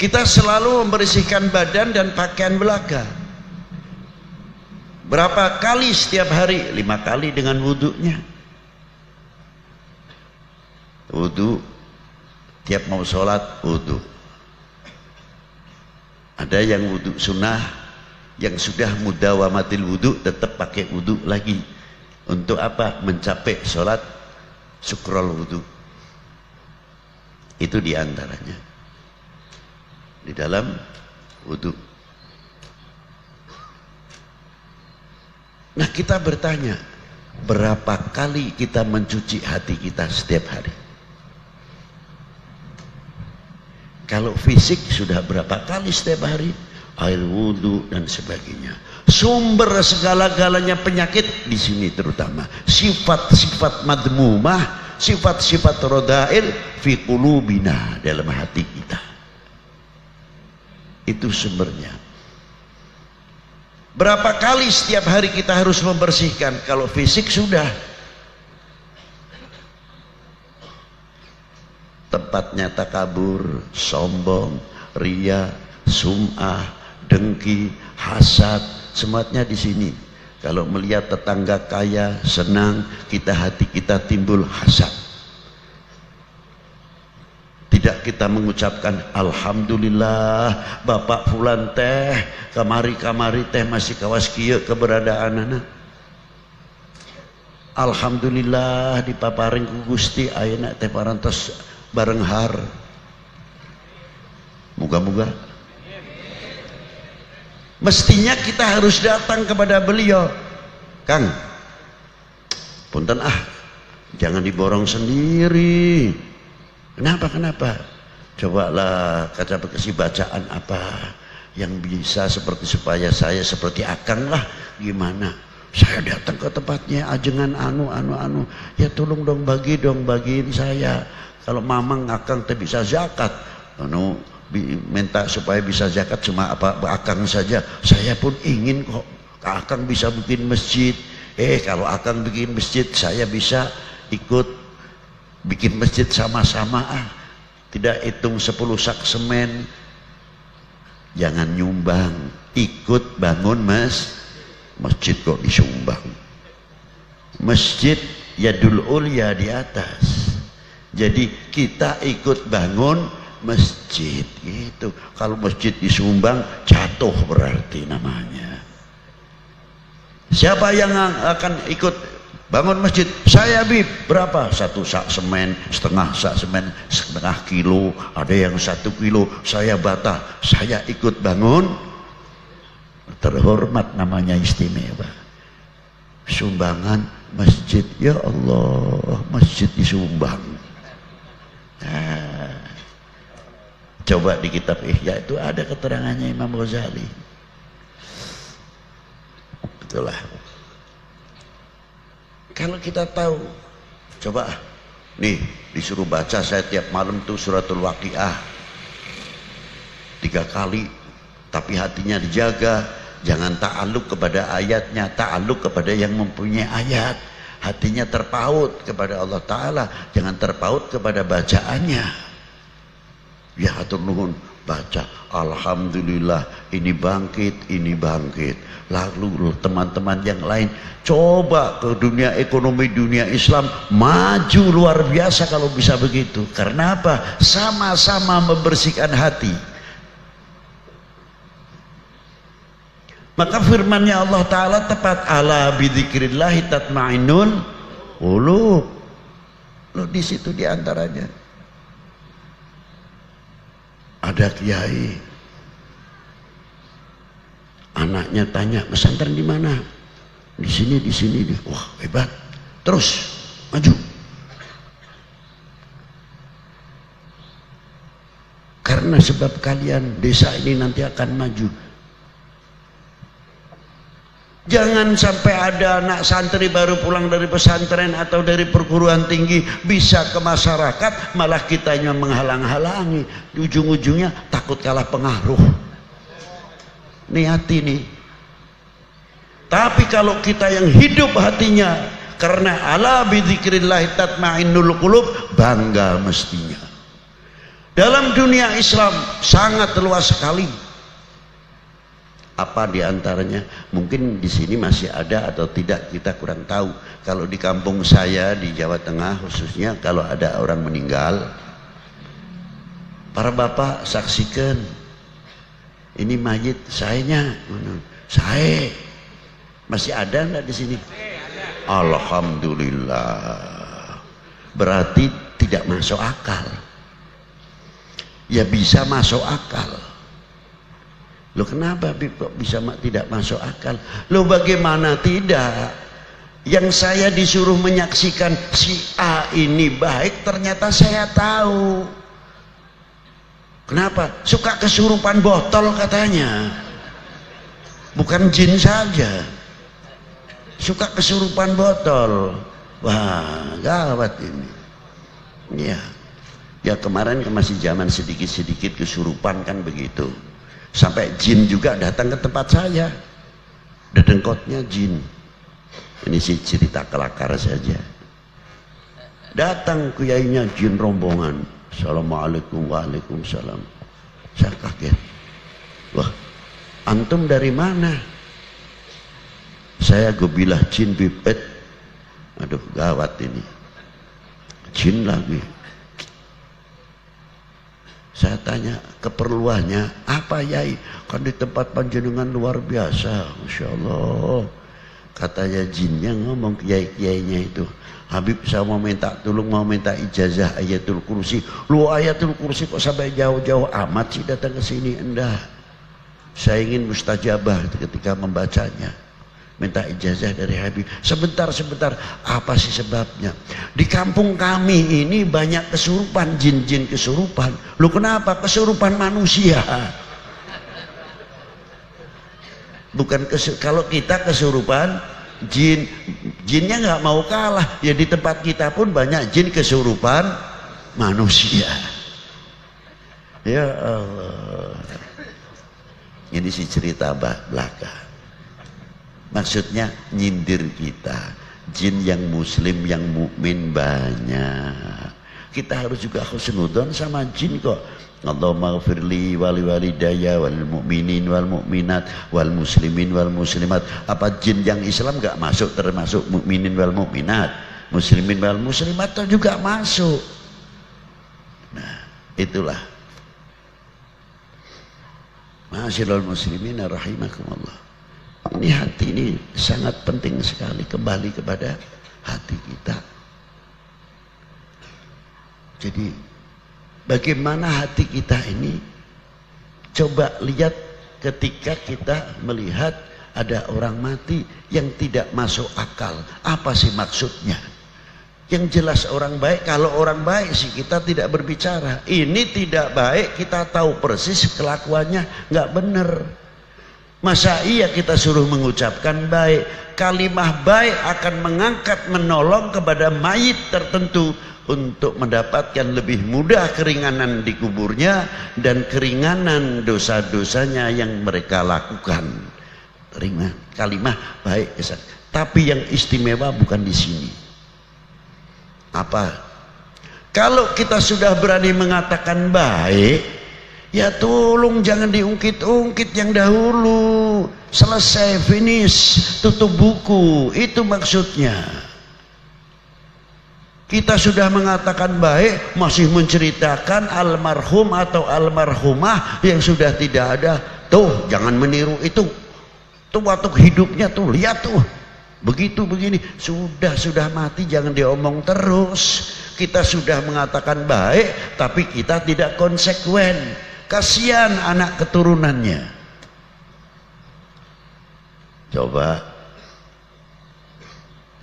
Kita selalu membersihkan badan dan pakaian belaga. Berapa kali setiap hari? 5 kali dengan wudhunya. Wudhu, tiap mau sholat wudhu. Ada yang wudhu sunnah, yang sudah mudawamatil wudhu tetap pakai wudhu lagi. Untuk apa? Mencapai sholat syukrul wudhu. Itu diantaranya di dalam wudhu. Nah, kita bertanya, berapa kali kita mencuci hati kita setiap hari? Kalau fisik sudah berapa kali setiap hari? Air wudhu dan sebagainya. Sumber segala-galanya penyakit di sini, terutama sifat-sifat madmumah, sifat-sifat rodail fi qulubina, dalam hati kita. Itu sumbernya. Berapa kali setiap hari kita harus membersihkan? Kalau fisik sudah, tempatnya takabur, sombong, ria, sum'ah, dengki, hasad, semuanya di sini. Kalau melihat tetangga kaya senang, hati kita timbul hasad. Tidak kita mengucapkan alhamdulillah Bapak fulan teh kamari teh masih kawas kieu keberadaan anak. Alhamdulillah dipaparing ku Gusti ayeuna teh parantos bareng har. Moga-moga. Mestinya kita harus datang kepada beliau. Kang, punten jangan diborong sendiri. Kenapa? Cobalah kasih bacaan apa yang bisa seperti supaya saya seperti Akang lah. Gimana? Saya datang ke tempatnya ajengan anu. Ya tolong dong bagiin saya. Kalau mamang Akang teh bisa zakat. Minta supaya bisa zakat cuma apa Akang saja. Saya pun ingin kok Akang bisa bikin masjid. Kalau Akang bikin masjid saya bisa ikut bikin masjid sama-sama. Tidak hitung 10 sak semen. Jangan nyumbang, ikut bangun masjid kok disumbang. Masjid yadul ulya di atas. Jadi kita ikut bangun masjid gitu. Kalau masjid disumbang jatuh berarti namanya. Siapa yang akan ikut bangun masjid? Saya bib berapa? 1 sak semen, setengah sak semen, setengah kilo, ada yang 1 kilo. Saya bata, saya ikut bangun. Terhormat namanya, istimewa. Sumbangan masjid, ya Allah, masjid disumbang. Coba di kitab Ihya itu ada keterangannya Imam Ghazali. Itulah. Kalau kita tahu, coba nih disuruh baca saya tiap malam tuh suratul Waqiah 3 kali, tapi hatinya dijaga, jangan ta'alluq kepada ayatnya, ta'alluq kepada yang mempunyai ayat. Hatinya terpaut kepada Allah Ta'ala, jangan terpaut kepada bacaannya. Ya hatur nuhun, baca alhamdulillah ini bangkit. Lalu teman-teman yang lain coba ke dunia ekonomi, dunia Islam maju luar biasa kalau bisa begitu. Karena apa? Sama-sama membersihkan hati. Maka firmannya Allah Ta'ala tepat, ala bidzikrillahi tatma'innul qulub. Loh, di situ diantaranya ada kiai, anaknya tanya pesantren di mana? Di sini. Wah hebat, terus maju. Karena sebab kalian desa ini nanti akan maju. Jangan sampai ada anak santri baru pulang dari pesantren atau dari perguruan tinggi bisa ke masyarakat, malah kitanya menghalang-halangi. Ujung-ujungnya takut kalah pengaruh. Niati nih. Tapi kalau kita yang hidup hatinya karena ala bidzikrillah tatma'innul qulub, bangga mestinya. Dalam dunia Islam sangat luas sekali. Apa diantaranya? Mungkin di sini masih ada atau tidak, kita kurang tahu. Kalau di kampung saya di Jawa Tengah khususnya, kalau ada orang meninggal, para bapak saksikan, ini mayit sayanya, saya masih ada nggak di sini? Alhamdulillah. Berarti tidak masuk akal. Ya bisa masuk akal. Loh kenapa kok bisa tidak masuk akal? Loh bagaimana tidak? Yang saya disuruh menyaksikan si A ini baik, ternyata saya tahu. Kenapa? Suka kesurupan botol katanya. Bukan jin saja. Suka kesurupan botol. Wah, gawat ini. Iya. Ya kemarin masih zaman sedikit-sedikit kesurupan kan begitu. Sampai jin juga datang ke tempat saya. Dedengkotnya jin. Ini sih cerita kelakar saja. Datang kuyainya jin rombongan. Assalamualaikum, waalaikumsalam. Saya kaget. Wah, antum dari mana? Saya gobilah jin bibit. Aduh gawat ini. Jin lagi. Saya tanya keperluannya apa yai? Kan di tempat panjenengan luar biasa, Masya Allah. Katanya jinnya ngomong kiai-kiainya itu, Habib saya mau minta tolong, mau minta ijazah ayatul kursi. Lu ayatul kursi kok sampai jauh-jauh amat sih datang ke sini? Enggak. Saya ingin mustajabah ketika membacanya. Minta ijazah dari Habib. Sebentar, apa sih sebabnya? Di kampung kami ini banyak kesurupan, jin-jin kesurupan. Lu kenapa? Kesurupan manusia. Bukan kalau kita kesurupan jin, jinnya nggak mau kalah. Ya di tempat kita pun banyak jin kesurupan manusia. Ya Allah. Ini sih cerita belaka. Maksudnya nyindir kita. Jin yang muslim, yang mukmin banyak. Kita harus juga husnudzon sama jin kok. Allahumma ghfirli wali walidayya wal mu'minin wal mu'minat wal muslimin wal muslimat. Apa jin yang Islam gak masuk termasuk mukminin wal mu'minat, muslimin wal muslimat juga masuk. Nah, itulah. Ma'asyiral muslimin rahimakumullah. Ini hati ini sangat penting sekali, kembali kepada hati kita. Jadi bagaimana hati kita ini? Coba lihat ketika kita melihat ada orang mati yang tidak masuk akal. Apa sih maksudnya? Yang jelas orang baik. Kalau orang baik sih kita tidak berbicara. Ini tidak baik, kita tahu persis kelakuannya nggak benar. Masa iya kita suruh mengucapkan baik? Kalimah baik akan mengangkat, menolong kepada mayit tertentu untuk mendapatkan lebih mudah keringanan di kuburnya dan keringanan dosa-dosanya yang mereka lakukan. Kalimah baik. Tapi yang istimewa bukan di sini. Apa? Kalau kita sudah berani mengatakan baik, ya tolong jangan diungkit-ungkit yang dahulu. Selesai, finish, tutup buku. Itu maksudnya. Kita sudah mengatakan baik, masih menceritakan almarhum atau almarhumah yang sudah tidak ada. Tuh, jangan meniru itu. Tuh waktu hidupnya tuh, lihat tuh. Begitu begini, sudah mati jangan diomong terus. Kita sudah mengatakan baik, tapi kita tidak konsekuen. Kasihan anak keturunannya. Coba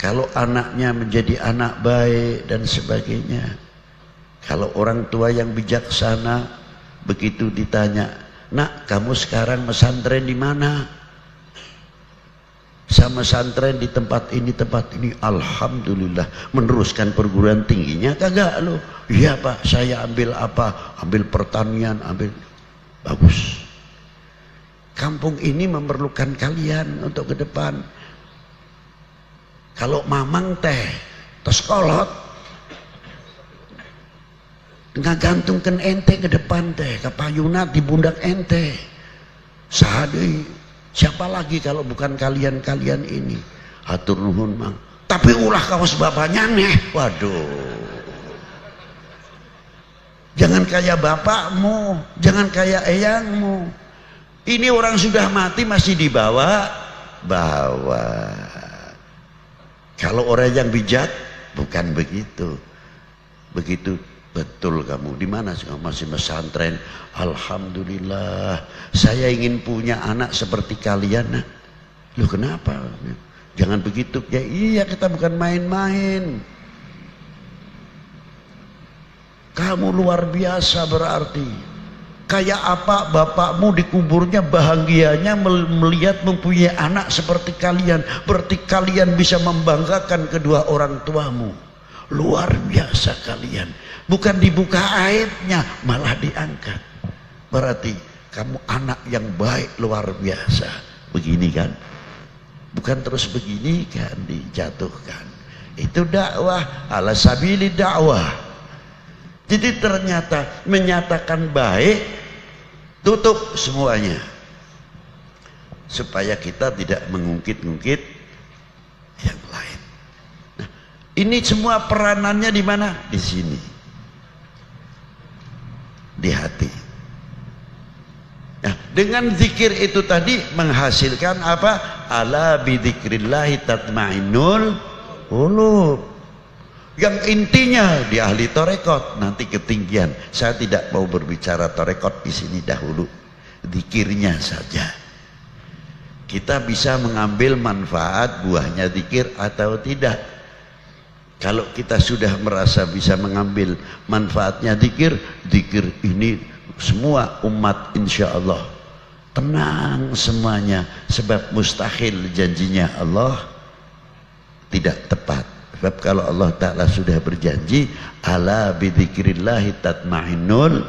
kalau anaknya menjadi anak baik dan sebagainya, kalau orang tua yang bijaksana begitu ditanya, nak kamu sekarang pesantren di mana? Sama pesantren di tempat ini, alhamdulillah. Meneruskan perguruan tingginya kagak lo? Iya pak, saya ambil apa? Ambil pertanian, ambil. Bagus. Kampung ini memerlukan kalian untuk ke depan. Kalau mamang teh, tos kolot. ngagantungkan ente ke depan teh, ke payunat di pundak ente. Sahadei, siapa lagi kalau bukan kalian-kalian ini? Hatur nuhun mang. Tapi ulah kawas bapaknya nih. Waduh. Jangan kayak bapakmu, jangan kayak eyangmu. Ini orang sudah mati masih dibawa. Kalau orang yang bijak bukan begitu. Begitu. Betul kamu, di mana sih masih pesantren? Alhamdulillah, saya ingin punya anak seperti kalian. Nah, loh kenapa? Jangan begitu. Ya iya, kita bukan main-main. Kamu luar biasa berarti. Kayak apa bapakmu di kuburnya bahagianya melihat mempunyai anak seperti kalian. Berarti kalian bisa membanggakan kedua orang tuamu. Luar biasa kalian. Bukan dibuka aibnya, malah diangkat. Berarti kamu anak yang baik luar biasa. Begini kan? Bukan terus begini kan dijatuhkan. Itu dakwah ala sabili dakwah. Jadi ternyata menyatakan baik, tutup semuanya. Supaya kita tidak mengungkit-ungkit yang lain. Nah, ini semua peranannya di mana? Di sini. Di hati. Nah, dengan zikir itu tadi menghasilkan apa? Ala bidzikrillahi tatmainnul qulub. Yang intinya di ahli tarekat nanti ketinggian. Saya tidak mau berbicara tarekat di sini dahulu. Zikirnya saja. Kita bisa mengambil manfaat buahnya zikir atau tidak. Kalau kita sudah merasa bisa mengambil manfaatnya zikir, zikir ini semua umat insya Allah tenang semuanya. Sebab mustahil janjinya Allah tidak tepat. Sebab kalau Allah Ta'ala sudah berjanji, ala bidzikrillahi tatmainnul